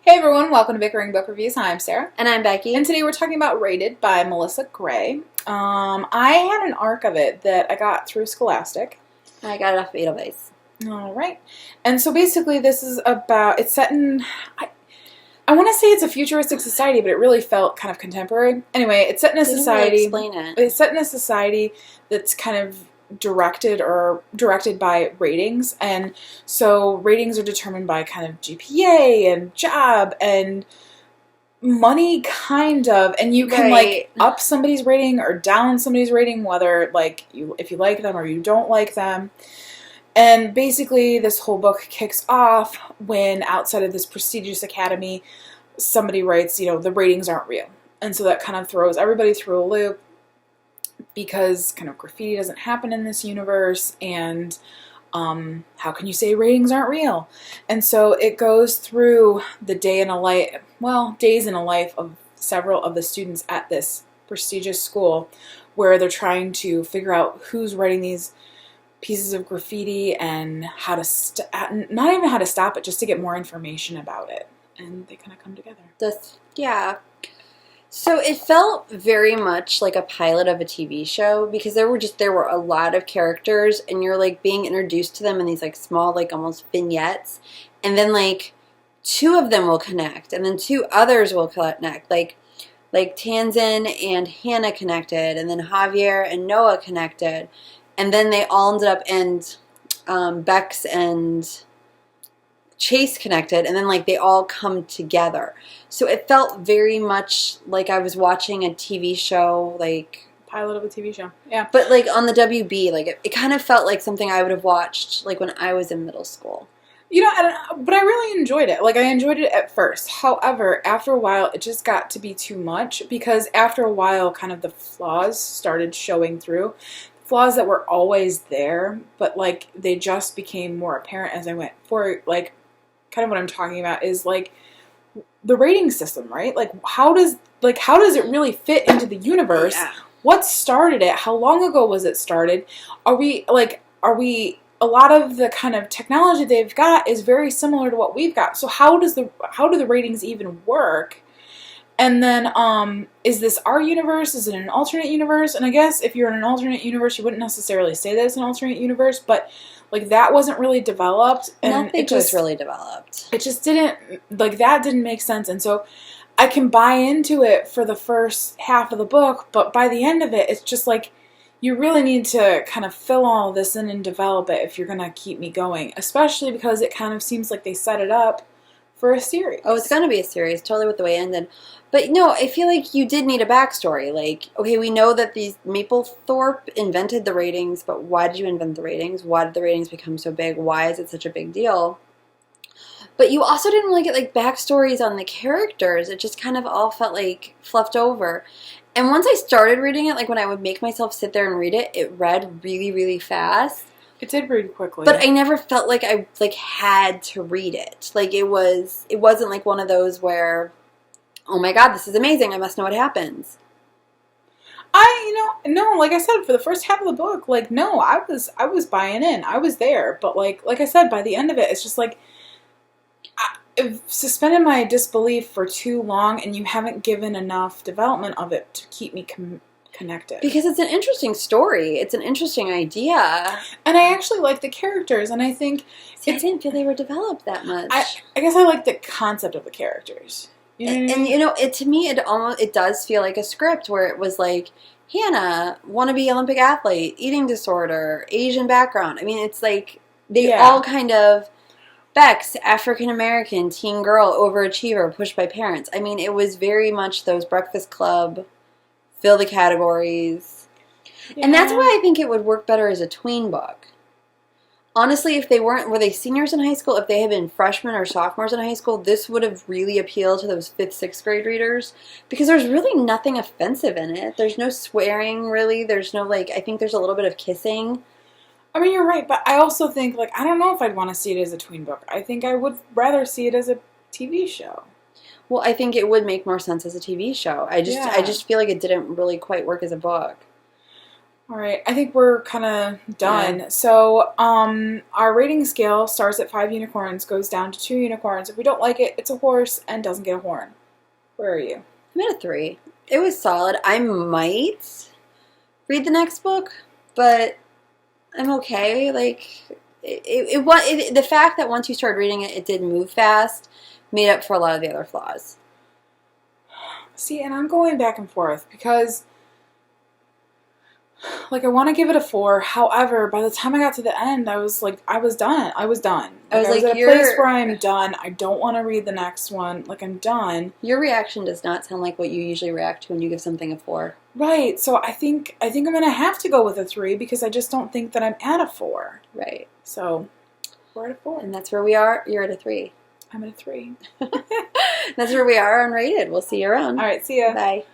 Hey everyone, welcome to Bickering Book Reviews. Hi, I'm Sarah. And I'm Becky. And today we're talking about Rated by Melissa Gray. I had an ARC of it that I got through Scholastic. I got it off Edelweiss. Alright. And so basically this is about, it's set in, I want to say it's a futuristic society, but it really felt kind of contemporary. Anyway, it's set in a society. Explain it. It's set in a society that's kind of directed by ratings, and so ratings are determined by kind of GPA and job and money, kind of, and you can like up somebody's rating or down somebody's rating, whether like if you like them or you don't like them. And basically this whole book kicks off when outside of this prestigious academy somebody writes, the ratings aren't real, and so that kind of throws everybody through a loop, because kind of graffiti doesn't happen in this universe, and how can you say ratings aren't real? And so it goes through the days in a life of several of the students at this prestigious school, where they're trying to figure out who's writing these pieces of graffiti and how to not even how to stop it, just to get more information about it, and they kind of come together. So it felt very much like a pilot of a TV show, because there were a lot of characters, and you're like being introduced to them in these like small, like almost vignettes, and then like two of them will connect, and then two others will connect, like Tanzan and Hannah connected, and then Javier and Noah connected, and then they all ended up and Bex and Chase connected, and then like they all come together. So it felt very much like I was watching a TV show, like pilot of a TV show. Yeah. But like on the WB, like it kind of felt like something I would have watched like when I was in middle school. But I really enjoyed it. Like, I enjoyed it at first. However, after a while, it just got to be too much, because after a while, kind of the flaws started showing through. Flaws that were always there, but like they just became more apparent as I went forward. Like, kind of what I'm talking about is like the rating system, right? Like how does it really fit into the universe? Yeah. What started it? How long ago was it started? Are we a lot of the kind of technology they've got is very similar to what we've got. So how do the ratings even work? And then is this our universe? Is it an alternate universe? And I guess if you're in an alternate universe, you wouldn't necessarily say that it's an alternate universe, but like that wasn't really developed. And nothing was really developed. It just didn't, like, that didn't make sense. And so I can buy into it for the first half of the book, but by the end of it, it's just like, you really need to kind of fill all this in and develop it if you're going to keep me going, especially because it kind of seems like they set it up for a series. Oh, it's going to be a series, totally with the way it ended. But no, I feel like you did need a backstory. Like, okay, we know that these Maplethorpe invented the ratings, but why did you invent the ratings? Why did the ratings become so big? Why is it such a big deal? But you also didn't really get like backstories on the characters. It just kind of all felt like fluffed over. And once I started reading it, like when I would make myself sit there and read it, it read really, really fast. It did read quickly. But I never felt like I like had to read it. Like it wasn't like one of those where, oh my God, this is amazing, I must know what happens. No, like I said, for the first half of the book, like, no, I was buying in. I was there. But like I said, by the end of it, it's just like, I've suspended my disbelief for too long, and you haven't given enough development of it to keep me connected. Because it's an interesting story. It's an interesting idea. And I actually like the characters, and I think... See, I didn't feel they were developed that much. I guess I like the concept of the characters. You know what I mean? To me, it does feel like a script where it was like, Hannah, wannabe Olympic athlete, eating disorder, Asian background. I mean, it's like, they all kind of... Bex, African-American, teen girl, overachiever, pushed by parents. I mean, it was very much those Breakfast Club, fill the categories. Yeah. And that's why I think it would work better as a tween book. Honestly, if they were they seniors in high school, if they had been freshmen or sophomores in high school, this would have really appealed to those 5th, 6th grade readers, because there's really nothing offensive in it. There's no swearing, really. There's no, like, I think there's a little bit of kissing. I mean, you're right, but I also think, like, I don't know if I'd want to see it as a tween book. I think I would rather see it as a TV show. Well, I think it would make more sense as a TV show. I just feel like it didn't really quite work as a book. All right, I think we're kind of done. Yeah. So, our rating scale starts at 5 unicorns, goes down to 2 unicorns. If we don't like it, it's a horse and doesn't get a horn. Where are you? I'm at a 3. It was solid. I might read the next book, but I'm okay. Like the fact that once you started reading it, it did move fast, made up for a lot of the other flaws. See, and I'm going back and forth because, like, I want to give it a 4. However, by the time I got to the end, I was like, I was done. I was done. I was at a you're place where I'm done. I don't want to read the next one. Like, I'm done. Your reaction does not sound like what you usually react to when you give something a 4. Right. So I think I'm gonna have to go with a 3 because I just don't think that I'm at a 4. Right. So we're at a 4. And that's where we are. You're at a 3. I'm at a 3. That's where we are on Rated. We'll see you around. All right. See ya. Bye.